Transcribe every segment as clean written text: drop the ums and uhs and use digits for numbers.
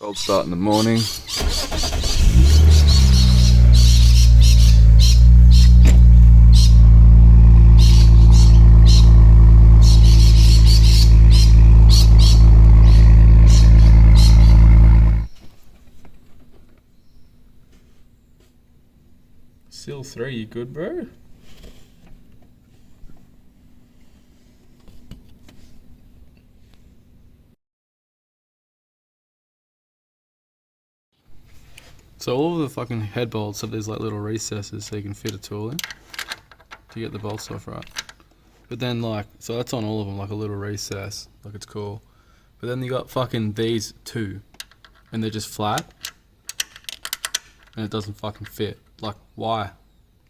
Cold start in the morning. Still 3, you good, bro? So all of the fucking head bolts have these like little recesses so you can fit a tool in to get the bolts off right. But then like, so that's on all of them, like a little recess, like it's cool. But then you got fucking these two, and they're just flat, and it doesn't fucking fit. Like, why?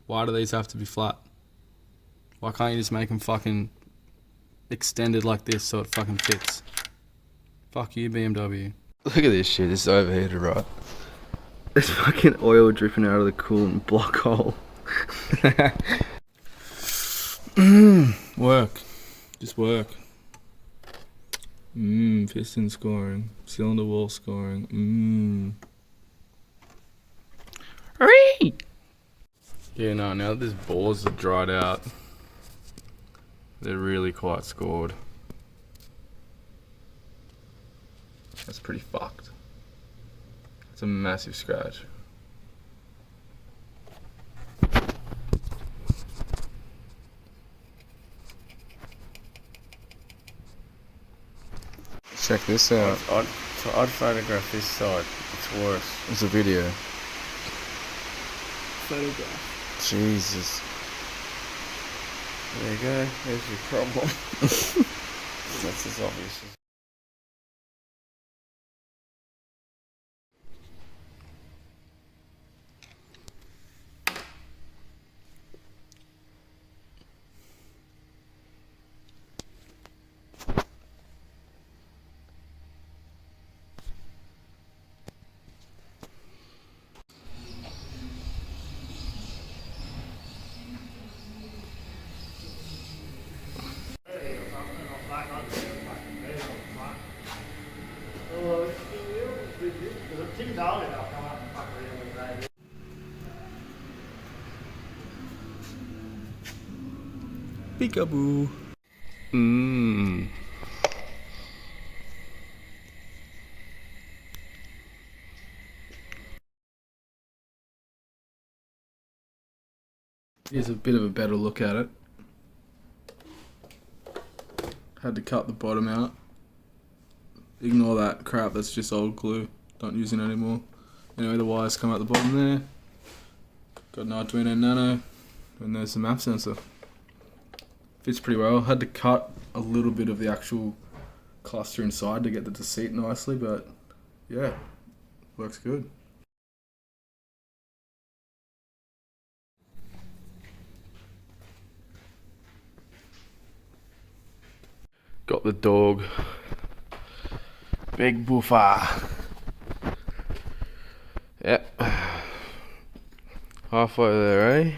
Why do these have to be flat? Why can't you just make them fucking extended like this so it fucking fits? Fuck you, BMW. Look at this shit, it's overheated, right? There's fucking oil dripping out of the coolant block hole. Work. Just work. Piston scoring. Cylinder wall scoring. Yeah, no, now that this bores are dried out, they're really quite scored. That's pretty fucked. It's a massive scratch. Check this out. I'd photograph this side. It's worse. It's a video. Photograph. Jesus. There you go. There's your problem. That's as obvious as. Peekaboo. Here's a bit of a better look at it. Had to cut the bottom out. Ignore that crap, that's just old glue. Don't use it anymore. Anyway, the wires come out the bottom there. Got an Arduino Nano, and there's the map sensor. Fits pretty well. Had to cut a little bit of the actual cluster inside to get it to seat nicely, but yeah, works good. Got the dog. Big buffer. Yep. Halfway there, eh?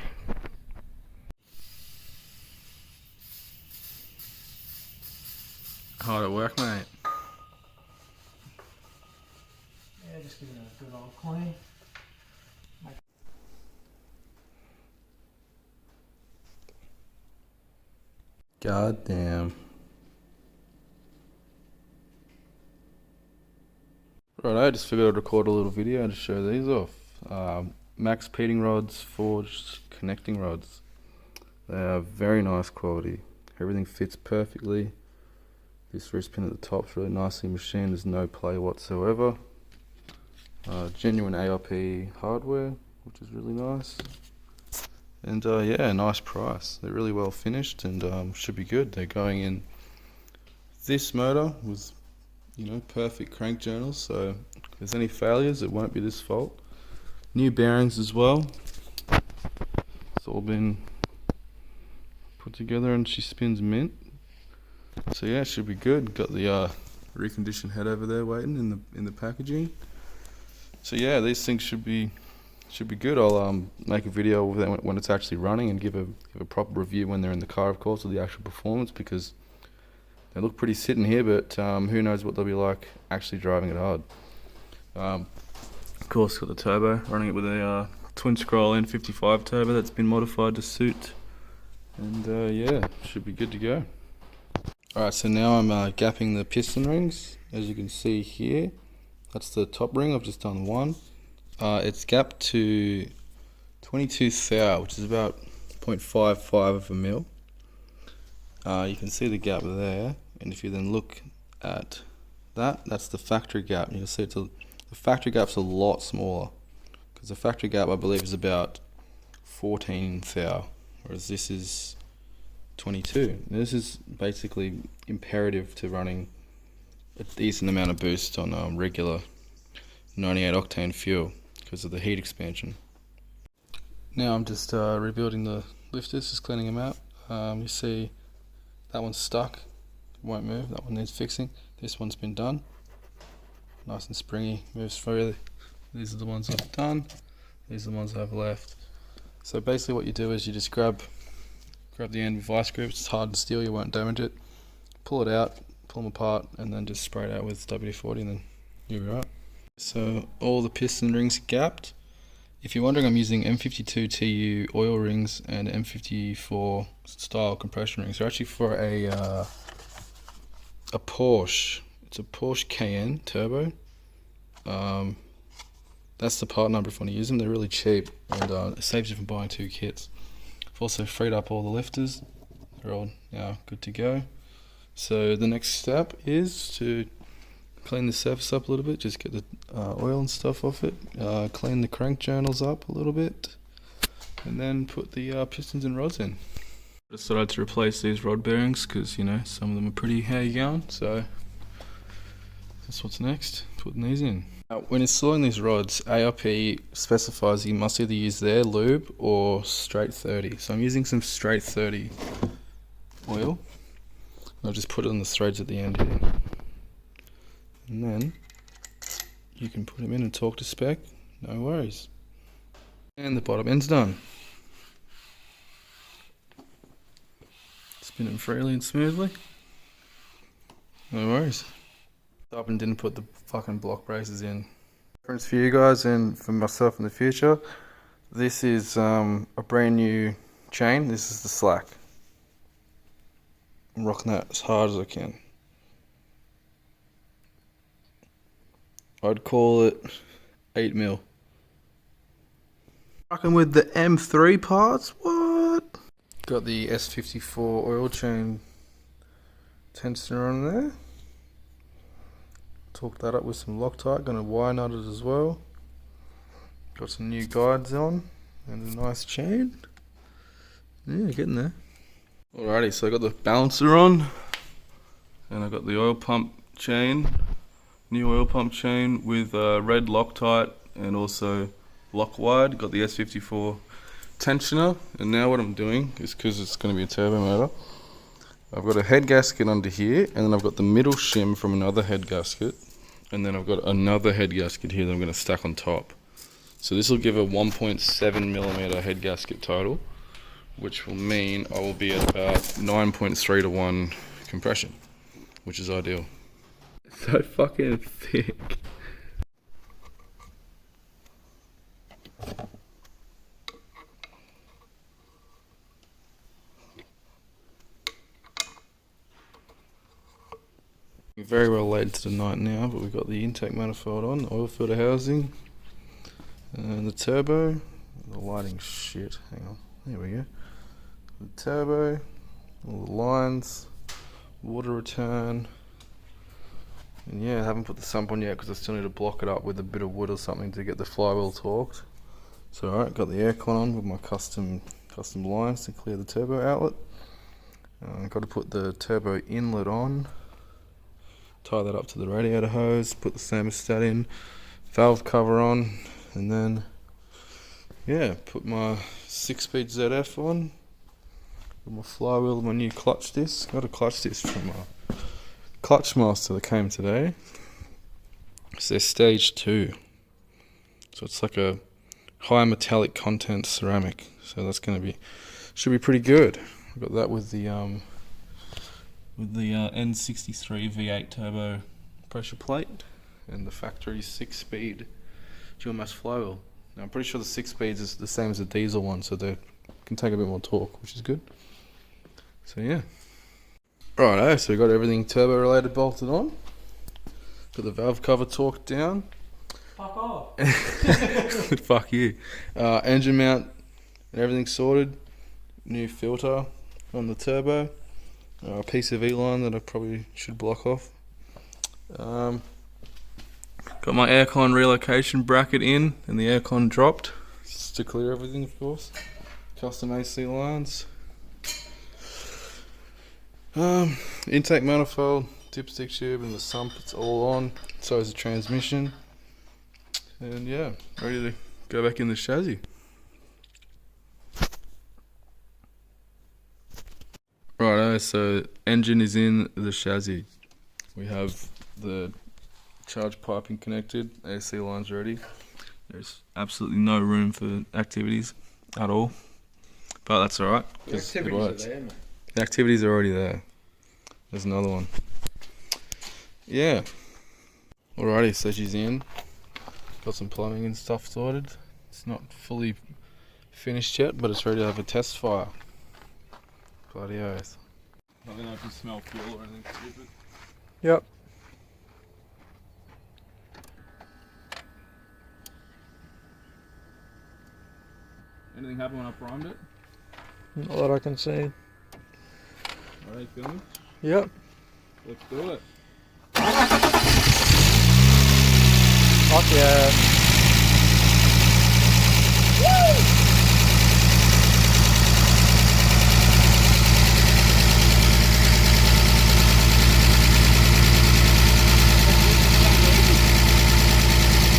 Hard at work, mate. Yeah, just give it a good old clean. God damn. Right, I just figured I'd record a little video to show these off. MaxPeedingRods forged connecting rods. They are very nice quality. Everything fits perfectly. This wrist pin at the top is really nicely machined. There's no play whatsoever. Genuine ARP hardware, which is really nice. And yeah, nice price. They're really well finished and should be good. They're going in this motor with, you know, perfect crank journals, so if there's any failures, it won't be this fault. New bearings as well. It's all been put together and she spins mint. So yeah, it should be good. Got the reconditioned head over there waiting in the packaging. So yeah, these things should be good. I'll make a video of them when it's actually running and give a proper review when they're in the car, of course, of the actual performance, because they look pretty sitting here, but who knows what they'll be like actually driving it hard. Of course, got the turbo, running it with a twin scroll N55 turbo that's been modified to suit, and yeah, should be good to go. Alright, so now I'm gapping the piston rings. As you can see here, that's the top ring. I've just done one. It's gapped to 22 thou, which is about 0.55 of a mil. You can see the gap there, and if you then look at that, that's the factory gap. You'll see the factory gap's a lot smaller, because the factory gap I believe is about 14 thou, whereas this is 22. Now, this is basically imperative to running a decent amount of boost on regular 98 octane fuel because of the heat expansion. Now I'm just rebuilding the lifters, just cleaning them out. You see that one's stuck, it won't move. That one needs fixing. This one's been done, nice and springy, moves freely. These are the ones I've done, these are the ones I've left. So basically what you do is you just grab the end with vice grips. It's hard and steel, you won't damage it. Pull it out, pull them apart, and then just spray it out with WD-40, and then you'll be right. So all the piston rings are gapped. If you're wondering, I'm using M52 TU oil rings and M54 style compression rings. They're actually for a Porsche. It's a Porsche Cayenne turbo. That's the part number if you want to use them. They're really cheap, and it saves you from buying two kits. I've also freed up all the lifters. They're all now good to go. So the next step is to clean the surface up a little bit, just get the oil and stuff off it, clean the crank journals up a little bit, and then put the pistons and rods in. I decided to replace these rod bearings because, you know, some of them are pretty hairy going, so that's what's next, putting these in. Now, when installing these rods, ARP specifies you must either use their lube or straight 30. So I'm using some straight 30 oil. I'll just put it on the threads at the end here. And then you can put them in and talk to spec, no worries. And the bottom end's done. Spin them freely and smoothly, no worries. Up and didn't put the fucking block braces in. Reference for you guys and for myself in the future, this is a brand new chain. This is the slack. I'm rocking that as hard as I can. I'd call it 8 mil. Rocking with the M3 parts, what? Got the S54 oil chain tensioner on there. Torque that up with some Loctite, gonna wire nut it as well. Got some new guides on and a nice chain. Yeah, getting there. Alrighty, so I got the balancer on, and I got the oil pump chain, new oil pump chain with red Loctite and also lock wide. Got the S54 tensioner, and now what I'm doing is, because it's going to be a turbo motor, I've got a head gasket under here, and then I've got the middle shim from another head gasket, and then I've got another head gasket here that I'm going to stack on top. So this will give a 1.7mm head gasket total, which will mean I will be at about 9.3 to 1 compression, which is ideal. So fucking thick. Very well late into the night now, but we've got the intake manifold on, the oil filter housing, and the turbo. The lighting's shit. Hang on. There we go. The turbo, all the lines, water return, and yeah, I haven't put the sump on yet because I still need to block it up with a bit of wood or something to get the flywheel torqued. So alright, got the aircon on with my custom lines to clear the turbo outlet. Got to put the turbo inlet on, tie that up to the radiator hose, put the thermostat in, valve cover on, and then yeah, put my 6-speed ZF on. My flywheel, my new clutch disc. Got a clutch disc from a Clutch Master that came today. It's their stage 2. So it's like a high metallic content ceramic. So that's gonna be, should be pretty good. I've got that with the N63 V8 turbo pressure plate. and the factory 6-speed dual mass flywheel. Now I'm pretty sure the 6 speeds is the same as the diesel one, so they can take a bit more torque, which is good. So yeah. Righto, so we got everything turbo related bolted on. Got the valve cover torqued down. Fuck off. Fuck you. Engine mount and everything sorted. New filter on the turbo. A piece of E-line that I probably should block off. Got my aircon relocation bracket in and the aircon dropped, just to clear everything, of course. Custom AC lines. Intake manifold, dipstick tube and the sump, it's all on. So is the transmission. And yeah, ready to go back in the chassis. Righto, so engine is in the chassis. We have the charge piping connected, AC lines ready. There's absolutely no room for activities at all, but that's alright. The activities are there, mate. The activities are already there. There's another one. Yeah. Alrighty, so she's in. Got some plumbing and stuff sorted. It's not fully finished yet, but it's ready to have a test fire. Bloody oath. I think I can smell fuel or anything stupid. Yep. Anything happen when I primed it? Not that I can see. Alright, feel me? Yep. Let's do it. Fuck yeah.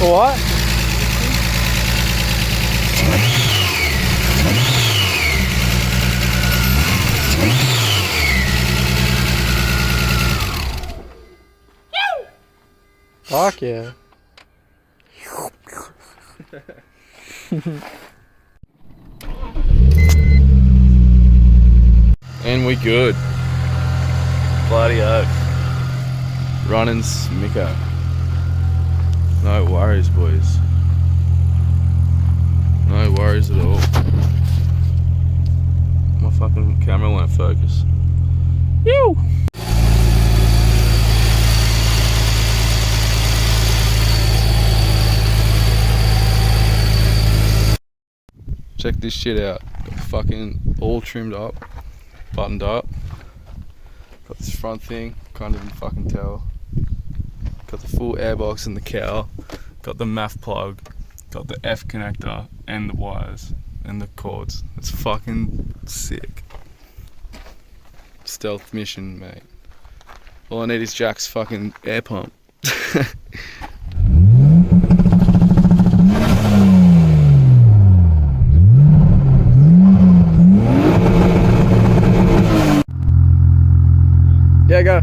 What? Fuck yeah. And we good. Bloody oath. Running smicker. No worries, boys. No worries at all. My fucking camera won't focus. Ew! Check this shit out. Got the fucking all trimmed up, buttoned up. Got this front thing, can't even fucking tell. Got the full airbox and the cowl. Got the MAF plug. Got the F connector and the wires and the cords. It's fucking sick. Stealth mission, mate. All I need is Jack's fucking air pump. Yeah, go.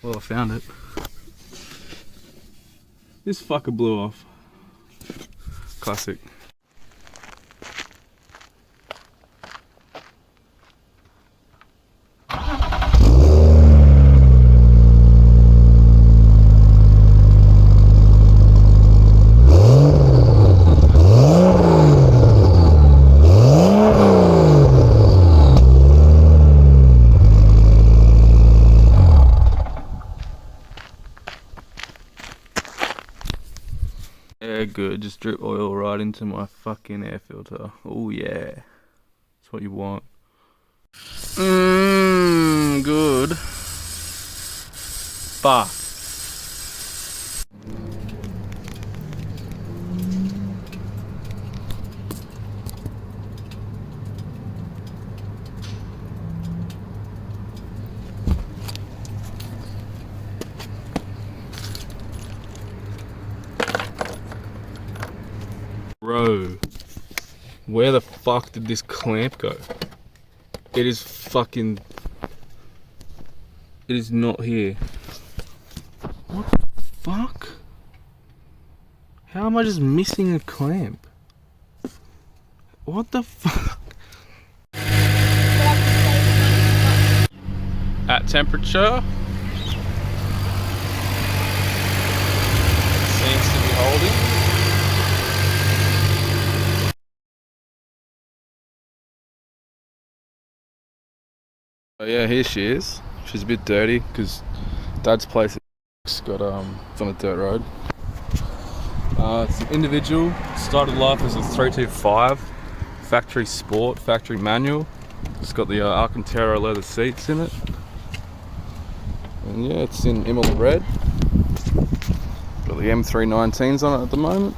Well, I found it. This fucker blew off. Classic. Yeah, good. Just drip oil right into my fucking air filter. Oh yeah. That's what you want. Good. Fuck. Bro, where the fuck did this clamp go? It is fucking... It is not here. What the fuck? How am I just missing a clamp? What the fuck? At temperature. Seems to be holding. Oh yeah, here she is. She's a bit dirty because Dad's place has got it's on a dirt road. It's an individual. Started life as a 325 factory sport, factory manual. It's got the Alcantara leather seats in it. And yeah, it's in Imola red. Got the M319s on it at the moment.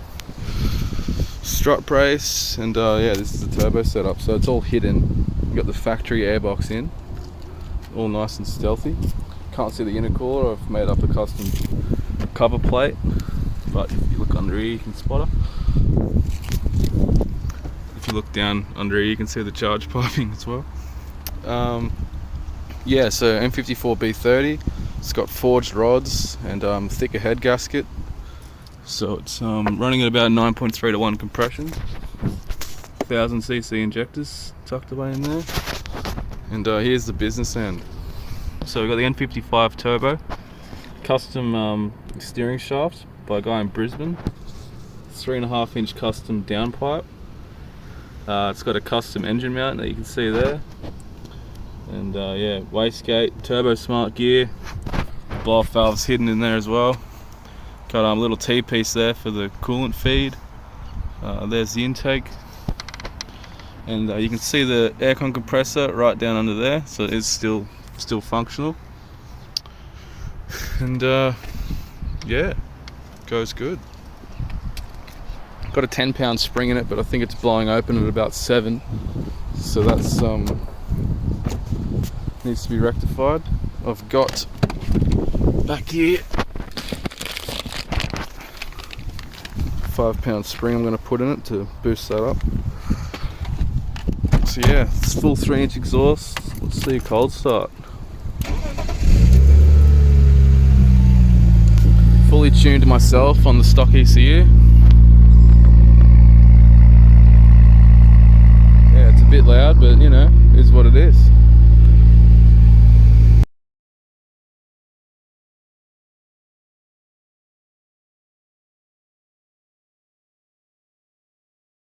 Strut brace, and yeah, this is the turbo setup. So it's all hidden. You got the factory airbox in, all nice and stealthy. Can't see the intercooler. I've made up a custom cover plate, but if you look under here, you can spot her. If you look down under here, you can see the charge piping as well. Yeah, so M54 B30. It's got forged rods and thicker head gasket. So it's running at about 9.3 to 1 compression. 1000cc injectors tucked away in there. And here's the business end. So we've got the N55 turbo, custom steering shaft by a guy in Brisbane. 3.5 inch custom downpipe. It's got a custom engine mount that you can see there. And yeah, wastegate, turbo smart gear, blow off valves hidden in there as well. Got a little T-piece there for the coolant feed. There's the intake. And you can see the aircon compressor right down under there, so it is still functional. And yeah, goes good. Got a 10-pound spring in it, but I think it's blowing open at about 7, so that's needs to be rectified. I've got back here 5-pound spring I'm going to put in it to boost that up. So yeah, it's full 3-inch exhaust. Let's see a cold start. Fully tuned myself on the stock ECU. Yeah, it's a bit loud, but you know, it is what it is.